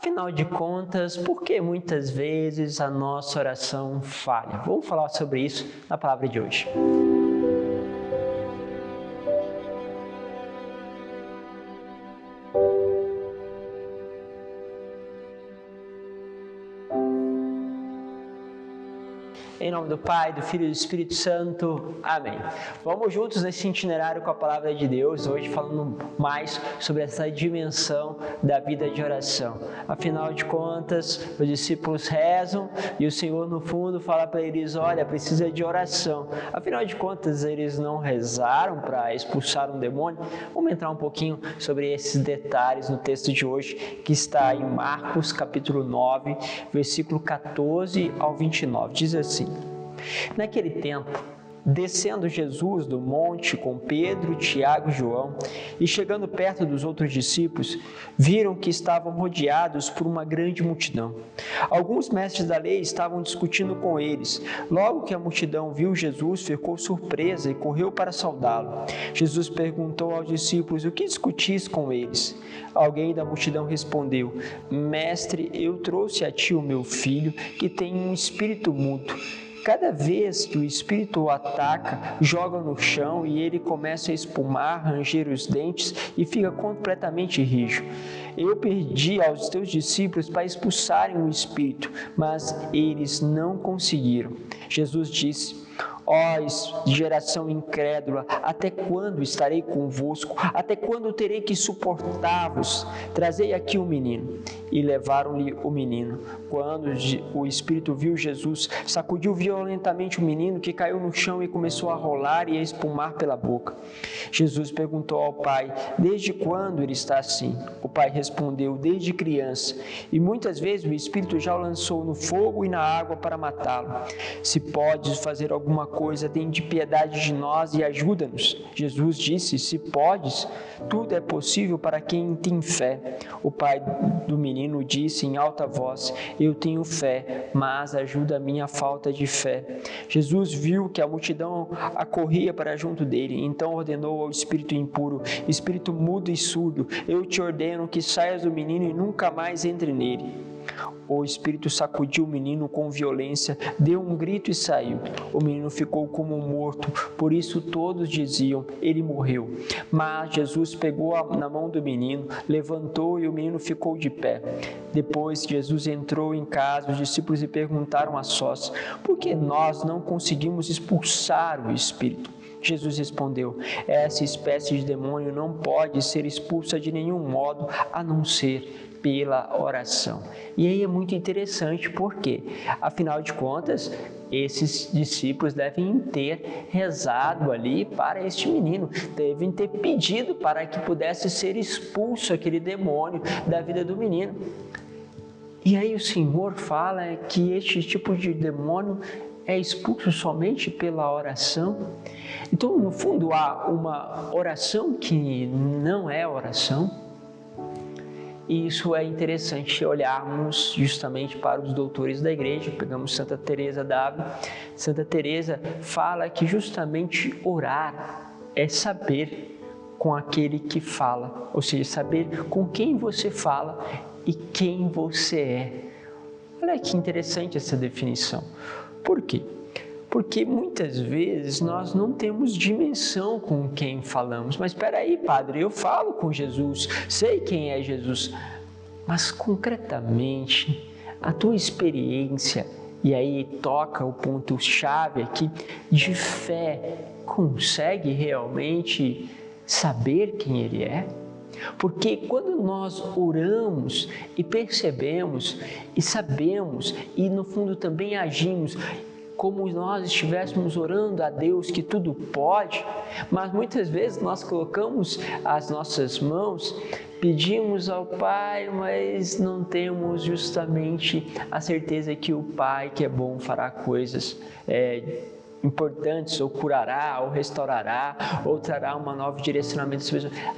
Afinal de contas, por que muitas vezes a nossa oração falha? Vamos falar sobre isso na palavra de hoje. Em nome do Pai, do Filho e do Espírito Santo. Amém. Vamos juntos nesse itinerário com a Palavra de Deus, hoje falando mais sobre essa dimensão da vida de oração. Afinal de contas, os discípulos rezam e o Senhor, no fundo, fala para eles, olha, precisa de oração. Afinal de contas, eles não rezaram para expulsar um demônio? Vamos entrar um pouquinho sobre esses detalhes no texto de hoje, que está em Marcos, capítulo 9, versículo 14 ao 29. Diz assim: Naquele tempo, descendo Jesus do monte com Pedro, Tiago e João, e chegando perto dos outros discípulos, viram que estavam rodeados por uma grande multidão. Alguns mestres da lei estavam discutindo com eles. Logo que a multidão viu Jesus, ficou surpresa e correu para saudá-lo. Jesus perguntou aos discípulos, o que discutis com eles? Alguém da multidão respondeu, Mestre, eu trouxe a ti o meu filho, que tem um espírito mudo. Cada vez que o espírito o ataca, joga no chão e ele começa a espumar, ranger os dentes e fica completamente rijo. Eu pedi aos teus discípulos para expulsarem o espírito, mas eles não conseguiram. Jesus disse, ó geração incrédula, até quando estarei convosco? Até quando terei que suportar-vos? Trazei aqui o menino. E levaram-lhe o menino. Quando o espírito viu Jesus, sacudiu violentamente o menino, que caiu no chão e começou a rolar e a espumar pela boca. Jesus perguntou ao pai, desde quando ele está assim? O pai respondeu, desde criança. E muitas vezes o espírito já o lançou no fogo e na água para matá-lo. Se podes fazer alguma coisa, tem de piedade de nós e ajuda-nos. Jesus disse, se podes, tudo é possível para quem tem fé. O pai do menino disse em alta voz, eu tenho fé, mas ajuda a minha falta de fé. Jesus viu que a multidão acorria para junto dele, então ordenou ao espírito impuro, espírito mudo e surdo, eu te ordeno que saias do menino e nunca mais entre nele. O espírito sacudiu o menino com violência, deu um grito e saiu. O menino ficou como morto, por isso todos diziam, ele morreu. Mas Jesus pegou na mão do menino, levantou e o menino ficou de pé. Depois Jesus entrou em casa, os discípulos lhe perguntaram a sós, por que nós não conseguimos expulsar o espírito? Jesus respondeu, essa espécie de demônio não pode ser expulsa de nenhum modo, a não ser pela oração. E aí é muito interessante, porque, afinal de contas, esses discípulos devem ter rezado ali para este menino, devem ter pedido para que pudesse ser expulso aquele demônio da vida do menino. E aí o Senhor fala que este tipo de demônio é expulso somente pela oração. Então, no fundo, há uma oração que não é oração. E isso é interessante olharmos justamente para os doutores da igreja. Pegamos Santa Teresa d'Ávila. Santa Teresa fala que justamente orar é saber com aquele que fala, ou seja, saber com quem você fala e quem você é. Olha que interessante essa definição. Por quê? Porque muitas vezes nós não temos dimensão com quem falamos. Mas espera aí, padre, eu falo com Jesus, sei quem é Jesus. Mas concretamente, a tua experiência, e aí toca o ponto-chave aqui, de fé, consegue realmente saber quem Ele é? Porque quando nós oramos e percebemos e sabemos e no fundo também agimos como nós estivéssemos orando a Deus que tudo pode, mas muitas vezes nós colocamos as nossas mãos, pedimos ao Pai, mas não temos justamente a certeza que o Pai que é bom fará coisas importantes, ou curará, ou restaurará, ou trará um novo direcionamento.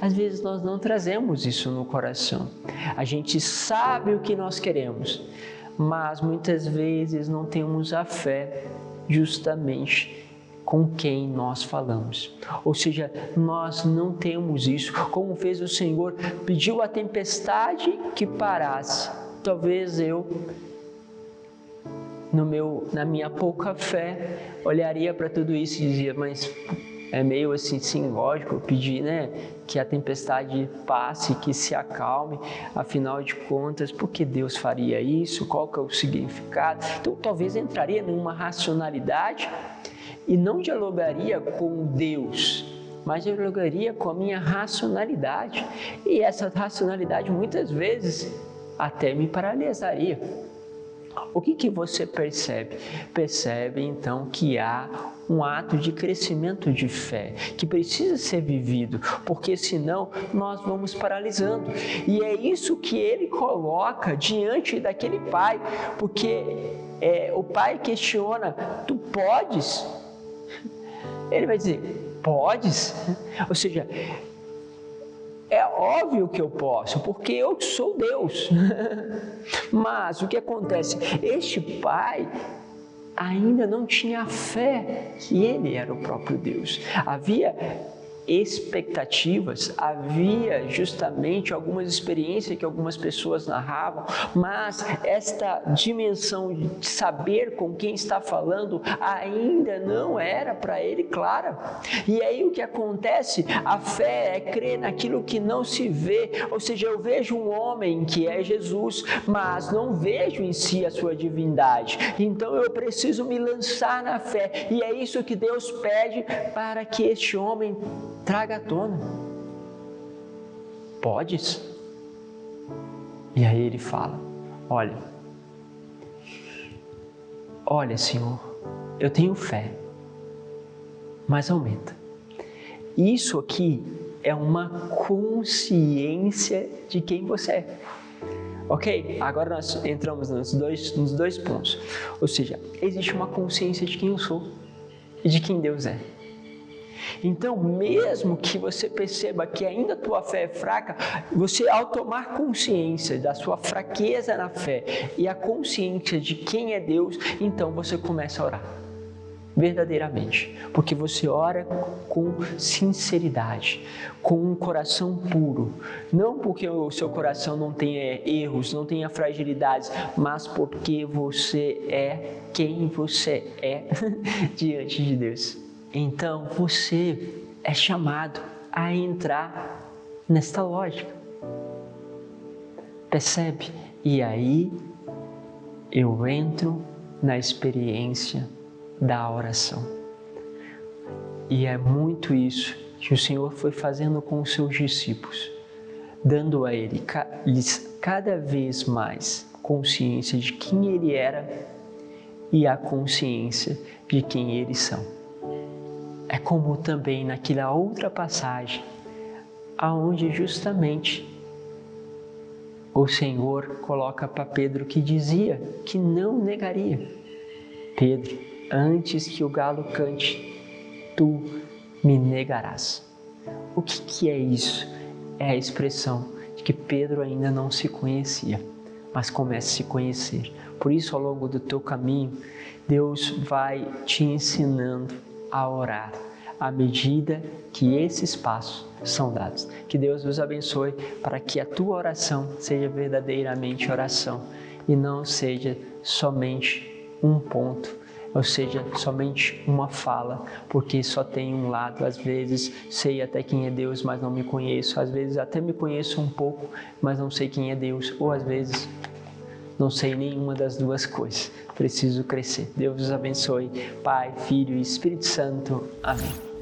Às vezes nós não trazemos isso no coração. A gente sabe o que nós queremos, mas muitas vezes não temos a fé justamente com quem nós falamos. Ou seja, nós não temos isso. Como fez o Senhor, pediu a tempestade que parasse talvez eu, na minha pouca fé, olharia para tudo isso e dizia, mas é meio assim, sim, lógico, eu pedi, que a tempestade passe, que se acalme, afinal de contas, por que Deus faria isso? Qual que é o significado? Então, talvez entraria numa racionalidade e não dialogaria com Deus, mas dialogaria com a minha racionalidade. E essa racionalidade, muitas vezes, até me paralisaria. O que você percebe? Percebe, então, que há um ato de crescimento de fé, que precisa ser vivido, porque senão nós vamos paralisando. E é isso que ele coloca diante daquele pai, porque o pai questiona, tu podes? Ele vai dizer, podes? Ou seja, é óbvio que eu posso, porque eu sou Deus. Mas o que acontece? Este pai ainda não tinha fé que ele era o próprio Deus. Havia expectativas, havia justamente algumas experiências que algumas pessoas narravam, mas esta dimensão de saber com quem está falando ainda não era para ele clara. E aí o que acontece? A fé é crer naquilo que não se vê, ou seja, eu vejo um homem que é Jesus, mas não vejo em si a sua divindade, então eu preciso me lançar na fé, e é isso que Deus pede para que este homem traga à tona. Podes? E aí ele fala, olha Senhor, eu tenho fé, mas aumenta. Isso aqui é uma consciência de quem você é. Ok? Agora nós entramos nos dois pontos. Ou seja, existe uma consciência de quem eu sou e de quem Deus é. Então, mesmo que você perceba que ainda a tua fé é fraca, você, ao tomar consciência da sua fraqueza na fé e a consciência de quem é Deus, então você começa a orar verdadeiramente, porque você ora com sinceridade, com um coração puro, não porque o seu coração não tenha erros, não tenha fragilidades, mas porque você é quem você é diante de Deus. Então você é chamado a entrar nesta lógica. Percebe? E aí eu entro na experiência da oração. E é muito isso que o Senhor foi fazendo com os seus discípulos, dando a eles cada vez mais consciência de quem Ele era e a consciência de quem eles são. É como também naquela outra passagem, aonde justamente o Senhor coloca para Pedro que dizia que não negaria. Pedro, antes que o galo cante, tu me negarás. O que é isso? É a expressão de que Pedro ainda não se conhecia, mas começa a se conhecer. Por isso, ao longo do teu caminho, Deus vai te ensinando a orar, à medida que esses passos são dados. Que Deus vos abençoe para que a tua oração seja verdadeiramente oração e não seja somente um ponto, ou seja, somente uma fala, porque só tem um lado. Às vezes sei até quem é Deus, mas não me conheço. Às vezes até me conheço um pouco, mas não sei quem é Deus. Ou às vezes não sei nenhuma das duas coisas. Preciso crescer. Deus os abençoe. Pai, Filho e Espírito Santo. Amém.